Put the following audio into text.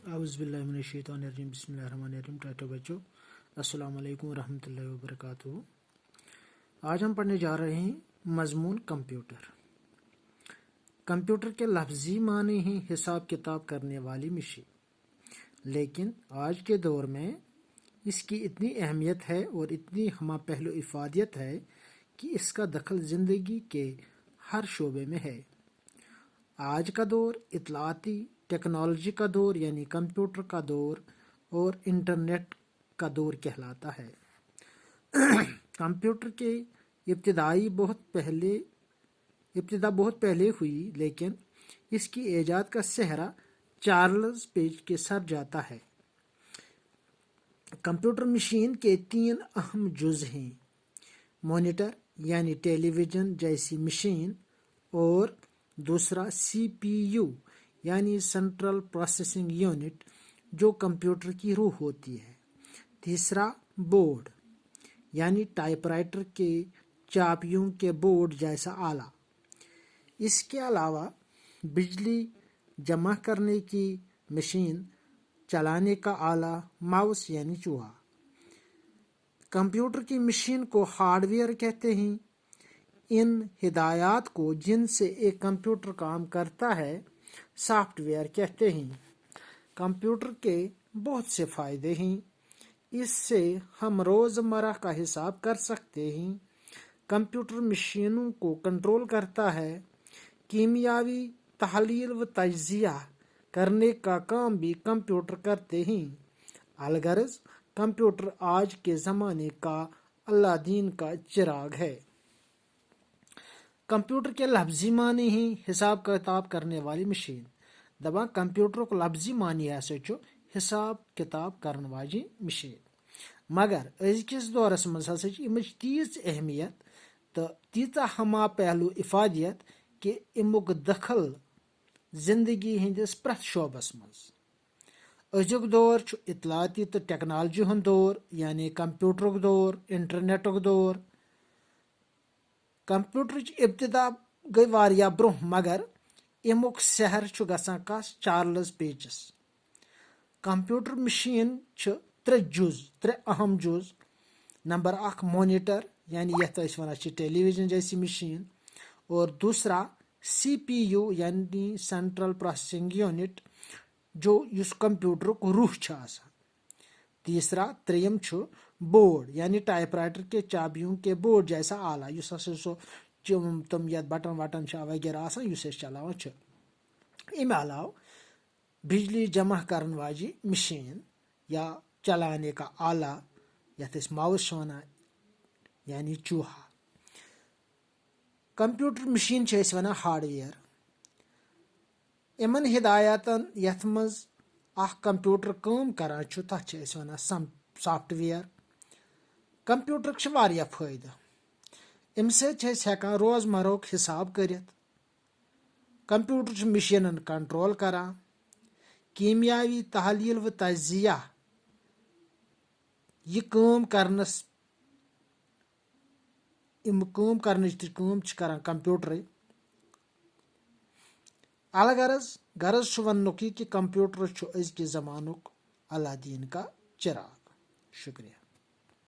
औज़ुबिल्लाहिमिनश्शैतानिर्रजीम बिस्मिल्लाहिर्रहमानिर्रहीम। टाटो बच्चों, अस्सलाम वालेकुम रहमतुल्लाहि व बरकातुहू। आज हम पढ़ने जा रहे हैं मज़मून कंप्यूटर। कंप्यूटर के लफ्ज़ी माने हैं हिसाब किताब करने वाली मशीन, लेकिन आज के दौर में इसकी इतनी अहमियत है और इतनी हमा पहलू इफ़ादियत है कि इसका दखल ज़िंदगी के हर शोबे में है। आज का दौर इत्तलाती टेक्नोलॉजी का दौर यानी कंप्यूटर का दौर और इंटरनेट का दौर कहलाता है। कंप्यूटर के इब्तिदा बहुत पहले हुई, लेकिन इसकी ईजाद का सेहरा चार्ल्स पेज के सर जाता है। कंप्यूटर मशीन के 3 अहम जुज़ हैं: मॉनिटर यानी टेलीविज़न जैसी मशीन, और दूसरा CPU यानी सेंट्रल प्रोसेसिंग यूनिट जो कंप्यूटर की रूह होती है। तीसरा बोर्ड यानी टाइपराइटर के चाबियों के बोर्ड जैसा आला। इसके अलावा बिजली जमा करने की मशीन, चलाने का आला, माउस यानी चूहा। कंप्यूटर की मशीन को हार्डवेयर कहते हैं। इन हिदायत को जिनसे एक कंप्यूटर काम करता है सॉफ्टवेयर कहते हैं। कंप्यूटर के बहुत से फ़ायदे हैं। इससे हम रोज़मर्रा का हिसाब कर सकते हैं। कंप्यूटर मशीनों को कंट्रोल करता है। कीमियावी तहलील व तज्ज़िया करने का काम भी कंप्यूटर करते हैं। अलगर्ज़ कंप्यूटर आज के ज़माने का अलादीन का चिराग है। कंप्यूटर के लफ्ज़ी माने हैं हिसाब किताब करने वाली मशीन। दबा कंप्यूटर को लफ्ज़ी मानी हिसाब किताब करने वाली मशीन, मगर अज़किस दौरस मज हसा तीज अहमियत तो तीता हमा पहलू इफ़ादियत कि अमुक दखल जिंदगी हंदिस प्रथ शोबस मज। अजुक दौर इत्तलाती तो टेक्नोलॉजी हुंद दौर यानी कंप्यूटर दौर, इंटरनेट दौर। कंप्यूटर इब्तिदा गई वारिया ब्रोह, मगर अमुक सहर गसान कस चार्ल्स पेजस। कंप्यूटर मशीन 3 अहम जुज़। नंबर 1 मॉनिटर यानी यथ वन टेलीविजन जैसी मशीन, और दूसरा CPU यानी सेंट्रल प्रोसेसिंग यूनिट जो युस कंप्यूटर को रूह आसान। तीसरा त्रेयम बोर्ड यानी टाइपराइटर के चाबियों के बोर्ड जैसा आला, युस तुम यत बटन वटन वगैरह आसान युस चलावन। अमे अलाव बिजली जमा करने वाली मशीन या चलाने का आला यथ माउस वन यानी चूहा। Computer machine one hardware. इमन हिदायतन यथ मज कंप्यूटर काम करान तथ वन सॉफ्टवेयर। कंप्यूटर वारिया फायदा। अम सकान रोजमर्रा हिसाब करित। कंप्यूटर मशीनन कंट्रोल करान। कीमियावी तहलील व तज्ज़िया यह काम करनच करान कंप्यूटर। गरज वनुक कि कंप्यूटर अज़किस ज़मानुक अलादीन का चिराग। शुक्रिया।